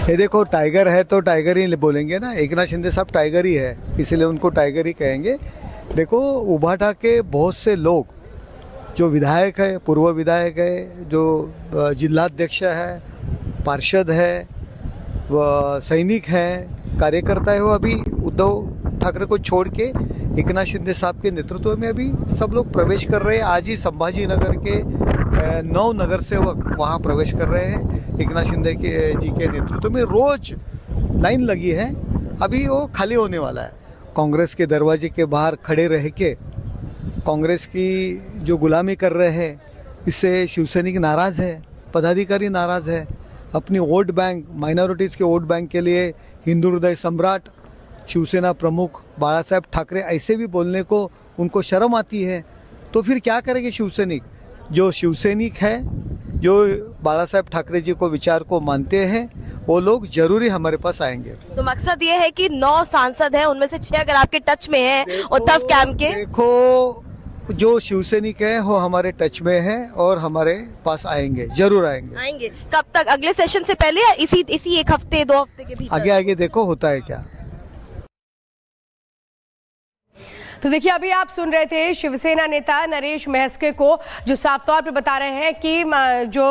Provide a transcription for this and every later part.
ये देखो, टाइगर है तो टाइगर ही बोलेंगे ना। एकनाथ शिंदे साहब टाइगर ही है, इसलिए उनको टाइगर ही कहेंगे। देखो, उभाटा के बहुत से लोग जो विधायक है, पूर्व विधायक है, जो जिलाध्यक्ष है, पार्षद है, वो सैनिक हैं, कार्यकर्ता है, वो अभी उद्धव ठाकरे को छोड़ के एकनाथ शिंदे साहब के नेतृत्व में अभी सब लोग प्रवेश कर रहे हैं। आज ही संभाजी नगर के 9 नगर सेवक वहाँ प्रवेश कर रहे हैं एकनाथ शिंदे जी के नेतृत्व में। रोज लाइन लगी है, अभी वो खाली होने वाला है। कांग्रेस के दरवाजे के बाहर खड़े रह के कांग्रेस की जो गुलामी कर रहे हैं, इससे शिवसैनिक नाराज़ है, पदाधिकारी नाराज़ है। अपनी वोट बैंक, माइनॉरिटीज़ के वोट बैंक के लिए हिंदू हृदय सम्राट शिवसेना प्रमुख बाला साहेब ठाकरे ऐसे भी बोलने को उनको शर्म आती है। तो फिर क्या करेंगे शिवसैनिक? जो शिवसैनिक है, जो बाला साहेब ठाकरे जी को विचार को मानते हैं, वो लोग जरूरी हमारे पास आएंगे। तो मकसद ये है कि 9 सांसद हैं, उनमें से 6 अगर आपके टच में हैं उद्धव कैंप के। देखो, जो शिवसैनिक है वो हमारे टच में है और हमारे पास आएंगे, जरूर आएंगे। कब तक? अगले सेशन से पहले या इसी 1 हफ्ते 2 हफ्ते के भीतर? आगे देखो होता है क्या। तो देखिए, अभी आप सुन रहे थे शिवसेना नेता नरेश महस्के को, जो साफ तौर पे बता रहे हैं कि जो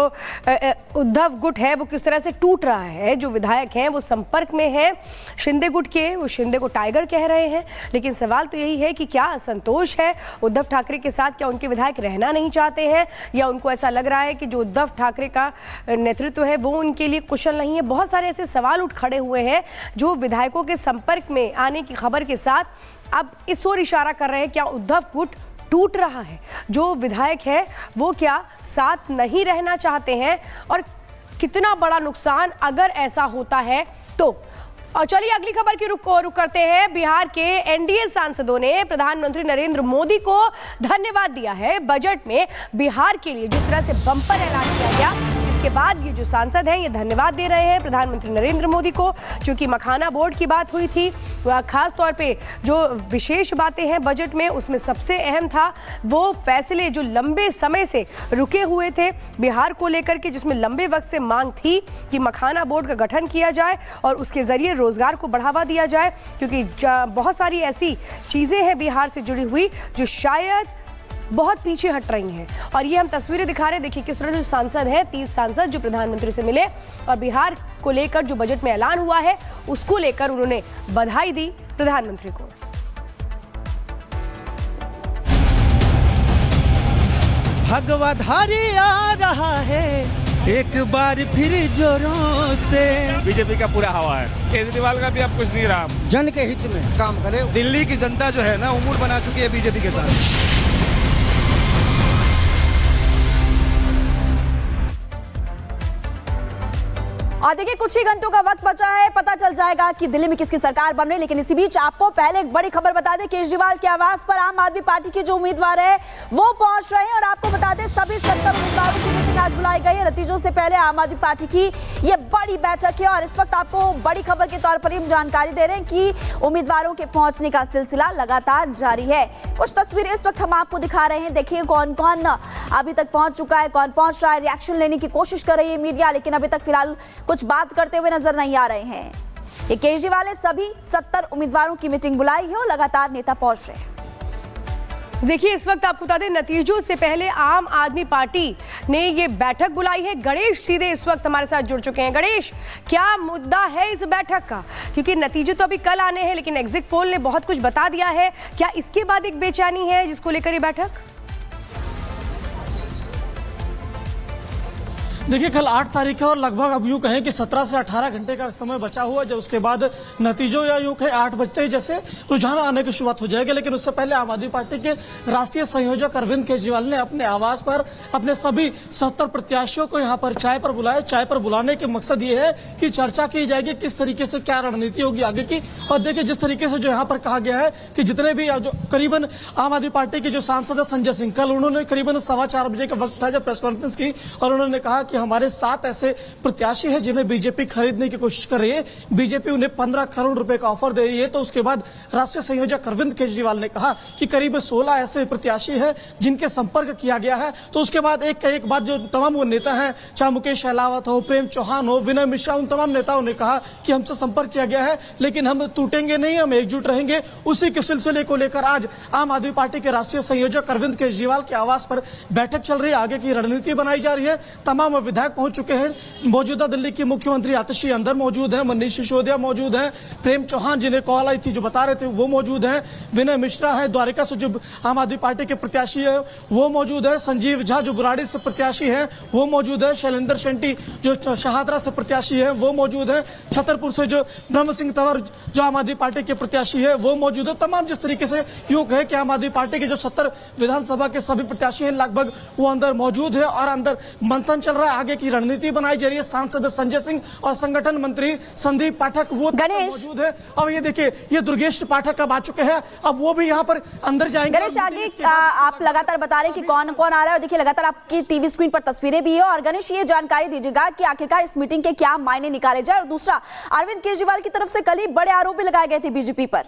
उद्धव गुट है वो किस तरह से टूट रहा है। जो विधायक हैं वो संपर्क में हैं शिंदे गुट के, वो शिंदे को टाइगर कह रहे हैं। लेकिन सवाल तो यही है कि क्या असंतोष है उद्धव ठाकरे के साथ? क्या उनके विधायक रहना नहीं चाहते हैं, या उनको ऐसा लग रहा है कि जो उद्धव ठाकरे का नेतृत्व है वो उनके लिए कुशल नहीं है? बहुत सारे ऐसे सवाल उठ खड़े हुए हैं जो विधायकों के संपर्क में आने की खबर के साथ अब इस ओर इशारा कर रहे हैं। क्या उद्धव गुट टूट रहा है? जो विधायक है वो क्या साथ नहीं रहना चाहते हैं? और कितना बड़ा नुकसान अगर ऐसा होता है तो? और चलिए अगली खबर की रुख करते हैं। बिहार के एनडीए सांसदों ने प्रधानमंत्री नरेंद्र मोदी को धन्यवाद दिया है। बजट में बिहार के लिए जिस तरह से बम्पर ऐलान किया गया, इसके बाद ये जो सांसद हैं ये धन्यवाद दे रहे हैं प्रधानमंत्री नरेंद्र मोदी को। चूंकि मखाना बोर्ड की बात हुई थी, खास तौर पे जो विशेष बातें हैं बजट में, उसमें सबसे अहम था वो फैसले जो लंबे समय से रुके हुए थे बिहार को लेकर के, जिसमें लंबे वक्त से मांग थी कि मखाना बोर्ड का गठन किया जाए और उसके जरिए रोजगार को बढ़ावा दिया जाए। क्योंकि बहुत सारी ऐसी चीजें हैं बिहार से जुड़ी हुई जो शायद बहुत पीछे हट रही हैं। और ये हम तस्वीरें दिखा रहे हैं। देखिए किस तरह जो सांसद हैं, 30 सांसद जो प्रधानमंत्री से मिले और बिहार को लेकर जो बजट में ऐलान हुआ है उसको लेकर उन्होंने बधाई दी प्रधानमंत्री को। भगवाधारी आ रहा है एक बार फिर जोरों से। बीजेपी का पूरा हवा है, केजरीवाल का भी अब कुछ नहीं रहा। जन के हित में काम करे। दिल्ली की जनता जो है ना उम्र बना चुकी है बीजेपी के साथ। और देखिए कुछ ही घंटों का वक्त बचा है, पता चल जाएगा कि दिल्ली में किसकी सरकार बन रही है। लेकिन इसी बीच आपको पहले एक बड़ी खबर बता दें, केजरीवाल के आवास पर आम आदमी पार्टी के जो उम्मीदवार है वो पहुंच रहे हैं। और आपको बता दें सभी 70 उम्मीदवारों की मीटिंग आज बुलाई गई है। नतीजों से पहले आम आदमी पार्टी की ये बड़ी बैठक है और इस वक्त आपको बड़ी खबर के तौर पर जानकारी दे रहे हैं कि उम्मीदवारों के पहुंचने का सिलसिला लगातार जारी है। कुछ तस्वीरें इस वक्त हम आपको दिखा रहे हैं। देखिए कौन कौन अभी तक पहुंच चुका है, कौन पहुंच रहा है। रिएक्शन लेने की कोशिश कर रही है मीडिया, लेकिन अभी तक फिलहाल कुछ बात करते हुए नजर नहीं आ रहे हैं। ये केजरीवाल ने सभी 70 उम्मीदवारों की मीटिंग बुलाई है और लगातार नेता पहुंच रहे हैं। देखिए इस वक्त आपको बता दें नतीजों से पहले आम आदमी पार्टी ने ये बैठक बुलाई है। गणेश सीधे इस वक्त हमारे साथ जुड़ चुके हैं। गणेश, क्या मुद्दा है इस बैठक का? क्योंकि नतीजे तो अभी कल आने हैं, लेकिन एग्जिट पोल ने बहुत कुछ बता दिया है। क्या इसके बाद एक बेचैनी है जिसको लेकर ये बैठक? देखिए कल 8 तारीख है और लगभग अब यूँ कहें कि 17 से 18 घंटे का समय बचा हुआ, जब उसके बाद नतीजों या यूँ कहें 8 बजते ही जैसे रुझान आने की शुरुआत हो जाएगी। लेकिन उससे पहले आम आदमी पार्टी के राष्ट्रीय संयोजक अरविंद केजरीवाल ने अपने आवास पर अपने सभी 70 प्रत्याशियों को यहाँ पर चाय पर बुलाया। चाय पर बुलाने के मकसद ये है कि चर्चा की जाएगी किस तरीके से क्या रणनीति होगी आगे की। और देखिए जिस तरीके से जो यहाँ पर कहा गया है कि जितने भी जो करीबन आम आदमी पार्टी के जो सांसद है संजय सिंह, कल उन्होंने करीबन 4:15 बजे का वक्त था जब प्रेस कॉन्फ्रेंस की और उन्होंने कहा कि हमारे 7 ऐसे प्रत्याशी हैं जिन्हें बीजेपी खरीदने की कोशिश कर रही है। बीजेपी उन्हें 15 करोड़ रुपए का ऑफर दे रही है। तो उसके बाद राष्ट्रीय संयोजक अरविंद केजरीवाल ने कहा कि करीब 16 ऐसे प्रत्याशी हैं जिनके संपर्क किया गया है। तो उसके बाद एक बात जो तमाम वो नेता हैं, चाहे मुकेश अहलावत हो, प्रेम चौहान हो, विनय मिश्रा, उन तमाम नेताओं ने कहा कि हमसे संपर्क किया गया है, लेकिन हम टूटेंगे नहीं, हम एकजुट रहेंगे। उसी के सिलसिले को लेकर आज आम आदमी पार्टी के राष्ट्रीय संयोजक अरविंद केजरीवाल के आवास पर बैठक चल रही है, आगे की रणनीति बनाई जा रही है। तमाम विधायक पहुंच चुके हैं। मौजूदा दिल्ली की मुख्यमंत्री आतिशी अंदर मौजूद है, मनीष सिसोदिया मौजूद है, प्रेम चौहान जिन्हें कॉल आई थी जो बता रहे थे वो मौजूद है, विनय मिश्रा है द्वारिका से जो आम आदमी पार्टी के प्रत्याशी है वो मौजूद है, संजीव झा जो बुराड़ी से प्रत्याशी है वो मौजूद है, शैलेंद्र शेट्टी जो शहादरा से प्रत्याशी है वो मौजूद है, छतरपुर से जो ब्रह्म सिंह तंवर जो आम आदमी पार्टी के प्रत्याशी है वो मौजूद है। तमाम जिस तरीके से यूं कहे कि आम आदमी पार्टी के जो 70 विधानसभा के सभी प्रत्याशी हैं लगभग वो अंदर मौजूद है और अंदर मंथन चल रहा है, आगे की रणनीति बनाई जा रही है। सांसद संजय सिंह और संगठन मंत्री संदीप पाठक वो मौजूद है। अब ये देखिए ये दुर्गेश पाठक अब आ चुके हैं, अब वो भी यहाँ पर अंदर जाएंगे। गणेश आगे आप लगातार बता रहे हैं कि कौन कौन आ रहा है और देखिए लगातार आपकी टीवी स्क्रीन पर तस्वीरें भी है। और गणेश ये जानकारी दीजिएगा कि आखिरकार इस मीटिंग के क्या मायने निकाले जाए। और दूसरा, अरविंद केजरीवाल की तरफ से कल ही बड़े आरोप भी लगाए गए थे बीजेपी पर।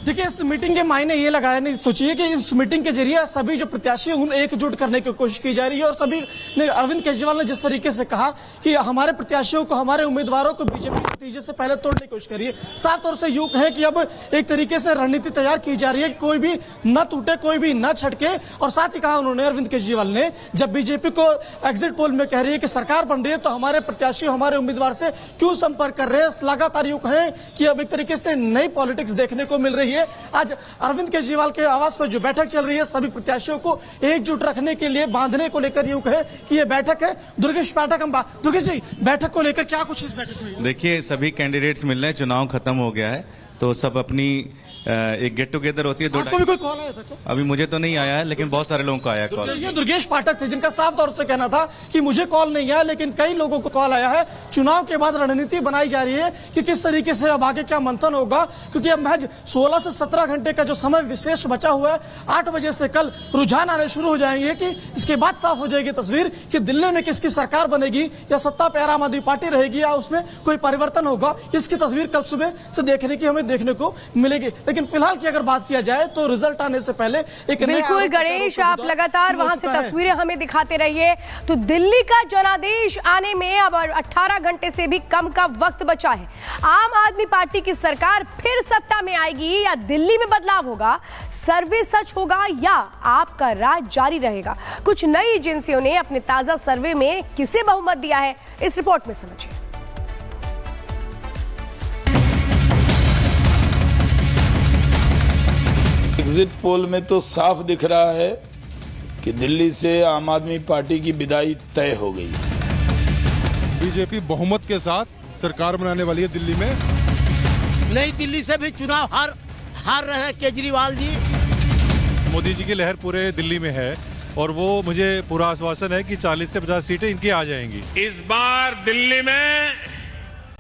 देखिए इस मीटिंग के मायने ये लगाया नहीं, सोचिए कि इस मीटिंग के जरिए सभी जो प्रत्याशी हैं उन्हें एकजुट करने की कोशिश की जा रही है। और सभी ने अरविंद केजरीवाल ने जिस तरीके से कहा कि हमारे प्रत्याशियों को, हमारे उम्मीदवारों को बीजेपी के नतीजे से पहले तोड़ने की कोशिश करिए। साफ तौर से यूं है कि अब एक तरीके से रणनीति तैयार की जा रही है, कोई भी न टूटे, कोई भी न छटके। और साथ ही कहा उन्होंने अरविंद केजरीवाल ने, जब बीजेपी को एग्जिट पोल में कह रही है कि सरकार बन रही है तो हमारे प्रत्याशी हमारे उम्मीदवार से क्यों संपर्क कर रहे हैं। लगातार यूं कहें कि अब एक तरीके से नई पॉलिटिक्स देखने को मिल रही है। आज अरविंद केजरीवाल के आवास पर जो बैठक चल रही है सभी प्रत्याशियों को एकजुट रखने के लिए, बांधने को लेकर यूं कहे कि ये बैठक है। दुर्गेश जी बैठक को लेकर क्या कुछ इस बैठक में? देखिए सभी कैंडिडेट्स मिल रहे हैं, चुनाव खत्म हो गया है तो सब अपनी एक गेट टुगेदर होती है। आपको भी कोई कॉल आया था क्या? अभी मुझे तो नहीं आया है लेकिन बहुत सारे लोगों को आया कॉल। ये दुर्गेश पाठक थे जिनका साफ तौर से कहना था कि मुझे कॉल नहीं आया, लेकिन कई लोगों को कॉल आया है। चुनाव के बाद रणनीति बनाई जा रही है कि किस तरीके से अब आगे क्या मंथन होगा, क्योंकि अब महज 16 से 17 घंटे का जो समय विशेष बचा हुआ है, 8 बजे से कल रुझान आने शुरू हो जाएंगे कि इसके बाद साफ हो जाएगी तस्वीर कि दिल्ली में किसकी सरकार बनेगी, या सत्ता पे आम आदमी पार्टी रहेगी, या उसमें कोई परिवर्तन होगा। इसकी तस्वीर कल सुबह से हमें देखने को मिलेगी। लेकिन फिलहाल की अगर बात किया जाए तो रिजल्ट आने से पहले एक बिल्कुल गणेश, आप लगातार वहां से तस्वीरें हमें दिखाते रहिए। तो दिल्ली का जनादेश आने में अब 18 घंटे से भी कम का वक्त बचा है। आम आदमी पार्टी की सरकार फिर सत्ता में आएगी या दिल्ली में बदलाव होगा, सर्वे सच होगा या आपका राज जारी रहेगा। कुछ नई एजेंसियों ने अपने ताजा सर्वे में किसे बहुमत दिया है, इस रिपोर्ट में समझिए। एग्जिट पोल में तो साफ दिख रहा है कि दिल्ली से आम आदमी पार्टी की विदाई तय हो गई। बीजेपी बहुमत के साथ सरकार बनाने वाली है दिल्ली में। नई दिल्ली से भी चुनाव हार रहे हैं केजरीवाल जी। मोदी जी की लहर पूरे दिल्ली में है और वो मुझे पूरा आश्वासन है कि 40 से 50 सीटें इनकी आ जाएंगी। इस बार दिल्ली में